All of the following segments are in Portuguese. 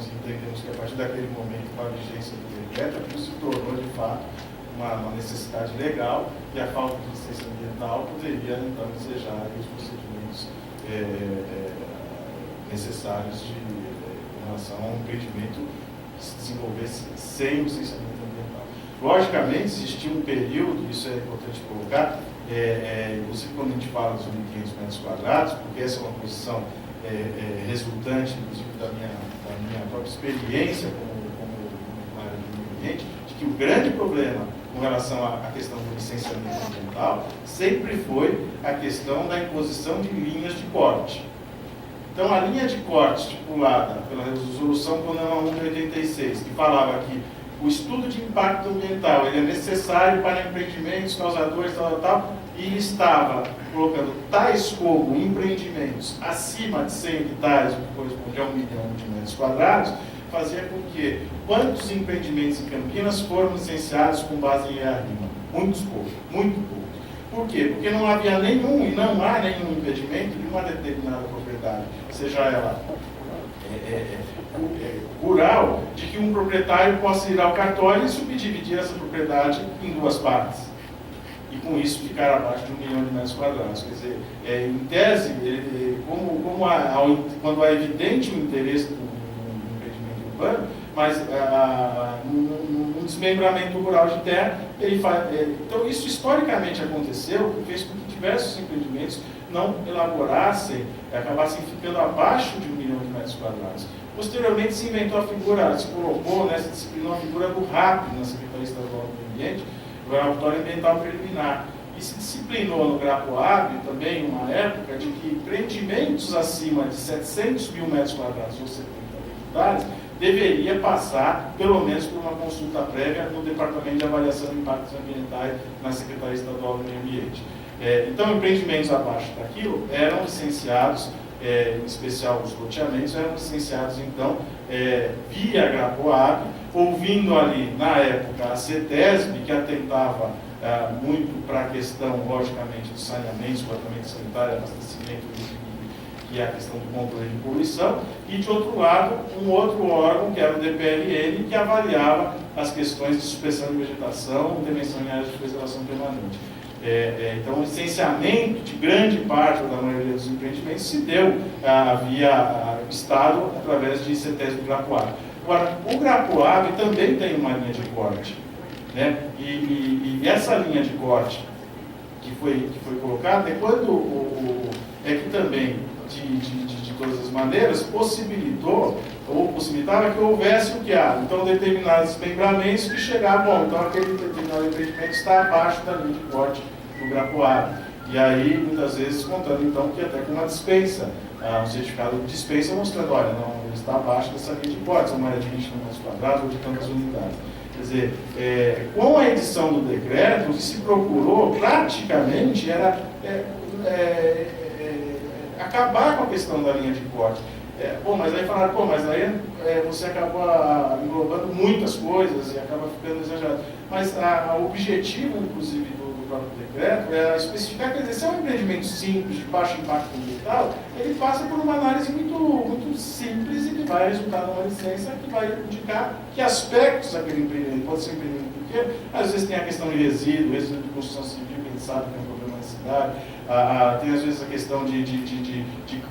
nós entendemos que a partir daquele momento, com a vigência do decreto, aquilo se tornou, de fato, uma necessidade legal, e a falta de licença ambiental poderia, então, ensejar os procedimentos necessários em relação a um empreendimento que se desenvolvesse sem licenciamento ambiental. Logicamente, existia um período, isso é importante colocar, inclusive quando a gente fala dos 1.500 metros quadrados, porque essa é uma posição resultante, inclusive, da minha própria experiência como área do meio ambiente, de que o grande problema com relação à questão do licenciamento ambiental sempre foi a questão da imposição de linhas de corte. Então, a linha de corte estipulada pela resolução CONAMA 1 de 86, que falava que o estudo de impacto ambiental ele é necessário para empreendimentos, causadores, tal, e ele estava colocando tais como empreendimentos acima de 100 hectares, o que corresponde a 1 milhão de metros quadrados, fazia com que quantos empreendimentos em Campinas foram licenciados com base em EARIMA? Muitos poucos, muito poucos. Por quê? Porque não havia nenhum, e não há nenhum impedimento de uma determinada propriedade, seja ela rural, de que um proprietário possa ir ao cartório e subdividir essa propriedade em duas partes. E com isso ficar abaixo de 1 milhão de metros quadrados. Quer dizer, em tese, quando é evidente o interesse do empreendimento urbano, mas um desmembramento rural de terra, então isso historicamente aconteceu, que fez com que diversos empreendimentos não elaborassem, acabassem ficando abaixo de 1 milhão de metros quadrados. Posteriormente se inventou a figura, se colocou, se disciplinou a figura do RAP, na Secretaria Estadual do Meio Ambiente, o Relatório Ambiental Preliminar. E se disciplinou no GRAPOAB também, uma época, de que empreendimentos acima de 700 mil metros quadrados ou 70 hectares deveria passar, pelo menos, por uma consulta prévia no Departamento de Avaliação de Impactos Ambientais na Secretaria Estadual do Meio Ambiente. Então, empreendimentos abaixo daquilo eram licenciados, em especial os loteamentos, eram licenciados, então, via GRAPOAB, ouvindo ali, na época, a CETESB, que atentava muito para a questão, logicamente, do saneamento, esgotamento sanitário, abastecimento e a questão do controle de poluição, e, de outro lado, um outro órgão, que era o DPLN, que avaliava as questões de supressão de vegetação, intervenção em áreas de preservação permanente. Então, o licenciamento de grande parte da maioria dos empreendimentos se deu via Estado, através de CETESB e GRAPOAB. Agora, o GRAPOAB também tem uma linha de corte, né? E essa linha de corte que foi colocada é quando que também, de todas as maneiras, possibilitava que houvesse o que há. Então, determinados desmembramentos que chegavam, então aquele determinado empreendimento está abaixo da linha de corte do GRAPOAB. E aí, muitas vezes, contando, então, que até com uma dispensa, um certificado de dispensa mostrando, olha, não, ele está abaixo dessa linha de corte, são mais de 20 metros quadrados ou de tantas unidades. Quer dizer, com a edição do decreto, o que se procurou, praticamente, era acabar com a questão da linha de corte. Mas aí falaram, mas aí você acaba englobando muitas coisas e acaba ficando exagerado. Mas o objetivo, inclusive, do próprio decreto é especificar, quer dizer, se é um empreendimento simples, de baixo impacto ambiental, ele passa por uma análise muito simples e que vai resultar numa licença que vai indicar que aspectos daquele empreendimento, pode ser um empreendimento pequeno, às vezes tem a questão de resíduo de construção civil, que a gente sabe que é um problema na cidade, tem às vezes a questão de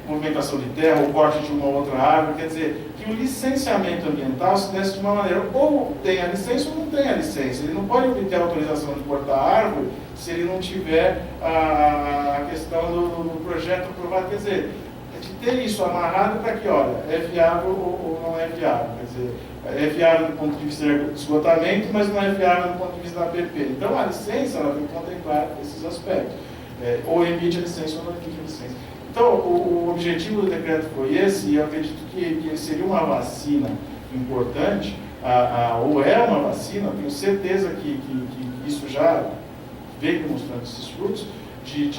movimentação de terra, ou corte de uma outra árvore, quer dizer, que o licenciamento ambiental se desse de uma maneira, ou tem a licença ou não tem a licença. Ele não pode obter a autorização de cortar a árvore se ele não tiver a questão do projeto aprovado, quer dizer, de ter isso amarrado para que, olha, é viável ou não é viável, quer dizer, é viável do ponto de vista do esgotamento, mas não é viável do ponto de vista da APP. Então, a licença, ela tem que contemplar esses aspectos. Ou emite a licença ou não emite a licença. Então, o objetivo do decreto foi esse, e eu acredito que ele seria uma vacina importante, ou é uma vacina, tenho certeza que isso já vem demonstrando esses frutos, de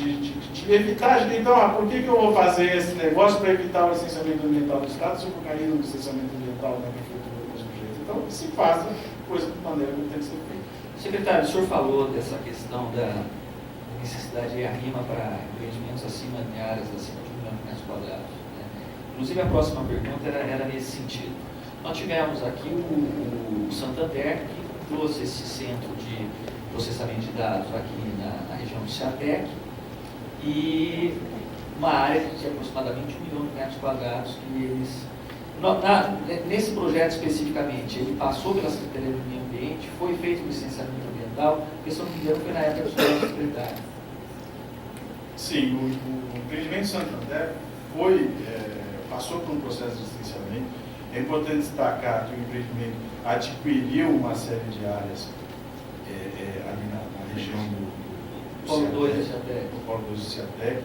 evitar, então, por que eu vou fazer esse negócio para evitar o licenciamento ambiental do Estado se eu for cair no licenciamento ambiental na prefeitura do mesmo jeito? Então, que se faça coisa de maneira que tem que ser feita. Secretário, o senhor falou dessa questão da necessidade de arrima para empreendimentos acima de áreas acima de 1 milhão de metros quadrados, né? Inclusive a próxima pergunta era nesse sentido. Nós tivemos aqui o Santander, que trouxe esse centro de processamento de dados aqui na região do Ciatec, e uma área de aproximadamente 1 milhão de metros quadrados que eles... nesse projeto especificamente, ele passou pela Secretaria do Meio Ambiente, foi feito o licenciamento ambiental, porque se eu não me engano foi na época do senhor secretário. Sim, o empreendimento Santander passou por um processo de licenciamento. É importante destacar que o empreendimento adquiriu uma série de áreas ali na região do Polo 2 do Ciatec. Do Polo 2 do Ciatec.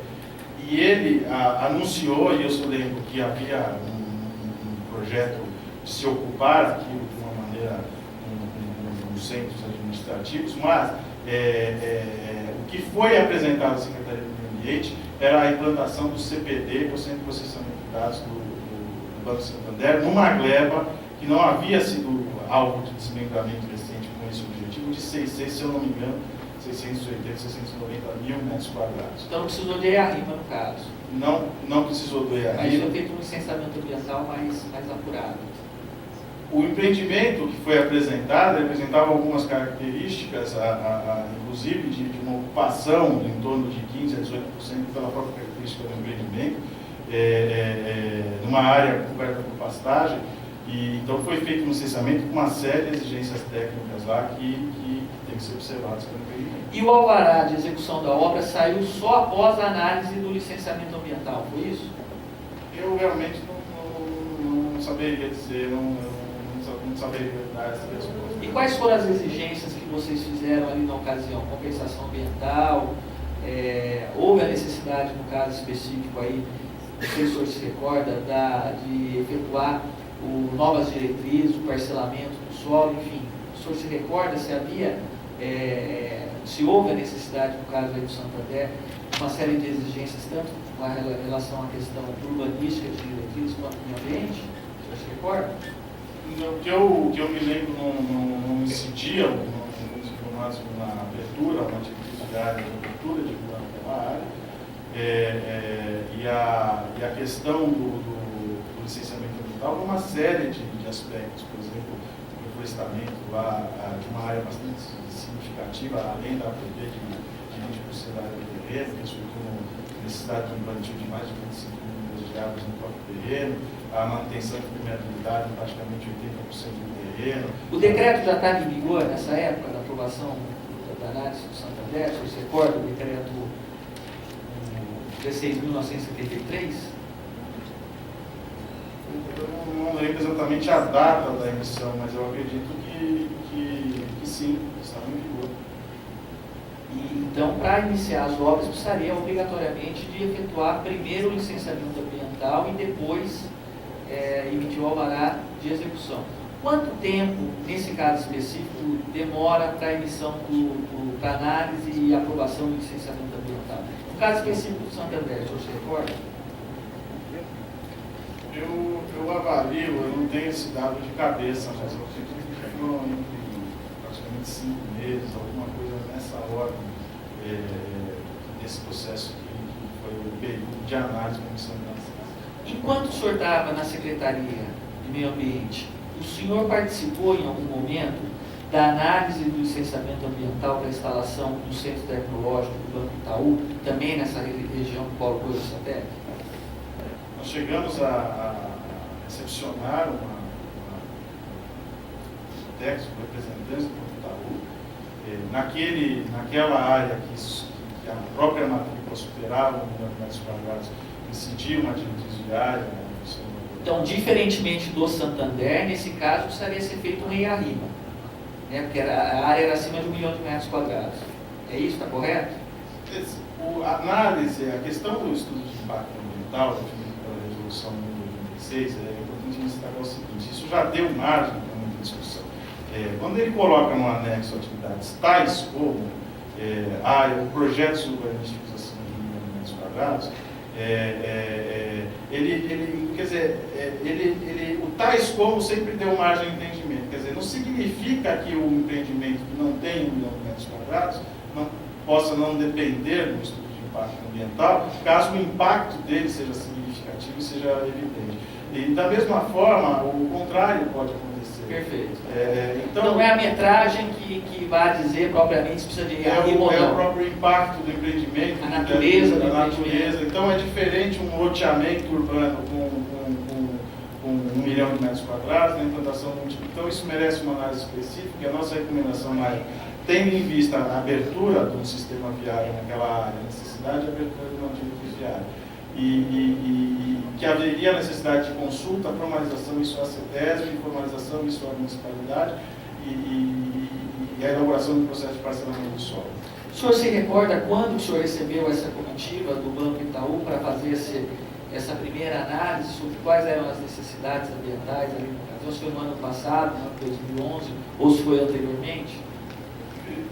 E ele anunciou, e eu só lembro que havia um projeto de se ocupar daquilo de uma maneira, nos centros administrativos, mas o que foi apresentado à Secretaria do Meio Ambiente era a implantação do CPD, o Centro de Processamento de Dados do Banco Santander, numa gleba que não havia sido alvo de desmembramento recente com esse objetivo, de 600, se eu não me engano, 680, 690 mil metros quadrados. Então não precisou de EARIMA no caso. Não precisou do EARIMA. Mas foi feito um licenciamento ambiental mais apurado. O empreendimento que foi apresentado apresentava algumas características, inclusive de uma ocupação em torno de 15% a 18% pela própria característica do empreendimento, numa área coberta por pastagem. E então foi feito um licenciamento com uma série de exigências técnicas lá que tem que ser observadas pelo empreendimento. E o alvará de execução da obra saiu só após a análise do licenciamento ambiental, foi isso? Eu realmente não saberia dizer, não saberia dar essa resposta. E quais foram as exigências que vocês fizeram ali na ocasião? Compensação ambiental? Houve a necessidade, no caso específico aí, não sei se o senhor se recorda, de efetuar novas diretrizes, o parcelamento do solo, enfim. O senhor se recorda se havia, se houve a necessidade, no caso aí do Santander, uma série de exigências, tanto com relação à questão urbanística de diretrizes quanto do meio ambiente? O senhor se recorda? O que eu me lembro não incidia, no máximo na abertura, uma atividade de abertura de aquela área, e a questão do licenciamento ambiental, uma série de aspectos, por exemplo, o reflorestamento lá de uma área bastante significativa, além da APP de 20% da área do terreno, que resultou na necessidade de um plantio de mais de 25 mil metros de árvores no próprio terreno, a manutenção de permeabilidade em praticamente 80% do terreno. O decreto já estava em vigor nessa época da aprovação da análise do Santander? Você recorda o decreto 16.973? Eu não lembro exatamente a data da emissão, mas eu acredito que sim, estava em vigor. Então, para iniciar as obras, precisaria obrigatoriamente de efetuar primeiro o licenciamento ambiental e depois emitir o alvará de execução. Quanto tempo, nesse caso específico, demora para a emissão para análise e aprovação do licenciamento ambiental? No caso específico do Santander, o senhor se recorda? Eu avalio, eu não tenho esse dado de cabeça, mas eu acredito que foram entre praticamente 5 meses, alguma coisa nessa ordem, desse processo que foi o período de análise da comissão de análise. Enquanto o senhor estava na Secretaria de Meio Ambiente, o senhor participou em algum momento da análise do licenciamento ambiental para a instalação do Centro Tecnológico do Banco Itaú, também nessa região do Polo 2 do Ciatec? Nós chegamos a recepcionar um texto com representantes do Banco Itaú, naquela área que a própria matrícula superava 1 milhão de metros quadrados, incidia uma diretriz viária. Então, diferentemente do Santander, nesse caso precisaria ser feito um EIA-RIMA, né? Porque a área era acima de 1 milhão de metros quadrados. É isso, está correto? A análise, a questão do estudo de impacto ambiental, definido pela resolução número 86, é importante destacar o seguinte: isso já deu margem para muita discussão. Quando ele coloca no anexo atividades tais como projetos urbanísticos acima de 1 milhão de metros quadrados, o tais como sempre deu margem de entendimento. Quer dizer, não significa que o empreendimento que não tem 1 milhão de metros quadrados possa não depender do estudo de impacto ambiental, caso o impacto dele seja significativo. significativo e seja evidente. E da mesma forma, o contrário pode acontecer. Perfeito. Então, não é a metragem que vai dizer propriamente se precisa de rearribo ou é não. o próprio impacto do empreendimento, A natureza da do natureza. Então é diferente um loteamento urbano com 1 milhão de metros quadrados, na implantação múltipla. Então isso merece uma análise específica. A nossa recomendação é, tendo em vista a abertura do sistema viário naquela área, a necessidade de abertura de uma diretriz viária, e que haveria a necessidade de consulta, formalização, isso é a CETESB, formalização, isso é a municipalidade, e a elaboração do processo de parcelamento do solo. O senhor se recorda quando o senhor recebeu essa comitiva do Banco Itaú para fazer essa primeira análise sobre quais eram as necessidades ambientais ali no Brasil? Se foi no ano passado, no ano de 2011, ou se foi anteriormente?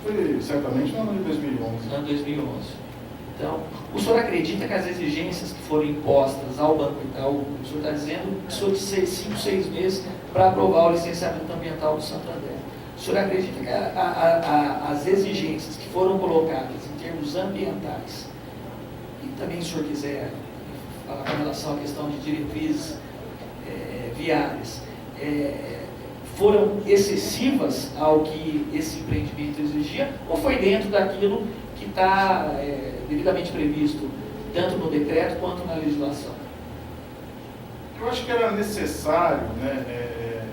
Foi certamente no ano de 2011. No ano de 2011. Então, o senhor acredita que as exigências que foram impostas ao Banco Itaú, o senhor está dizendo que precisou de 5, 6 meses para aprovar o licenciamento ambiental do Santander. O senhor acredita que as exigências que foram colocadas em termos ambientais, e também se o senhor quiser falar com relação à questão de diretrizes viárias, foram excessivas ao que esse empreendimento exigia, ou foi dentro daquilo que está devidamente previsto, tanto no decreto quanto na legislação? Eu acho que era necessário, né,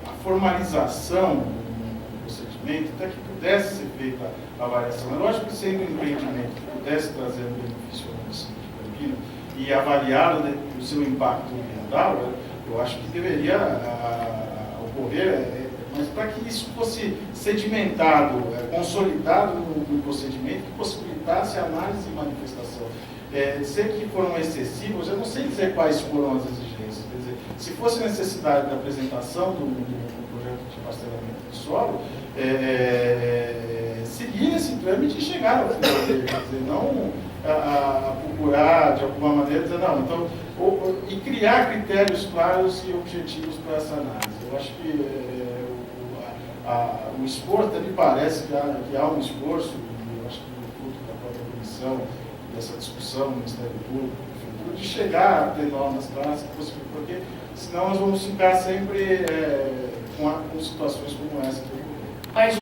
a formalização do procedimento, até que pudesse ser feita a avaliação. Eu acho que sendo um empreendimento que pudesse trazer um benefício ao município de Campinas e avaliado, né, o seu impacto ambiental, eu acho que deveria ocorrer, mas para que isso fosse sedimentado, consolidado no procedimento, que possibilitasse a análise e manifestação. Dizer que foram excessivos, eu não sei dizer quais foram as exigências. Quer dizer, se fosse necessidade da apresentação do projeto de parcelamento do solo, seguir esse trâmite e chegar ao final dele. Quer dizer, não procurar de alguma maneira dizer, não, então, e criar critérios claros e objetivos para essa análise. Eu acho que o esforço, me parece que há um esforço, e eu acho que no fruto da própria comissão, dessa discussão no Ministério Público, de chegar a ter normas claras, porque senão nós vamos ficar sempre com situações como essa que ocorreram.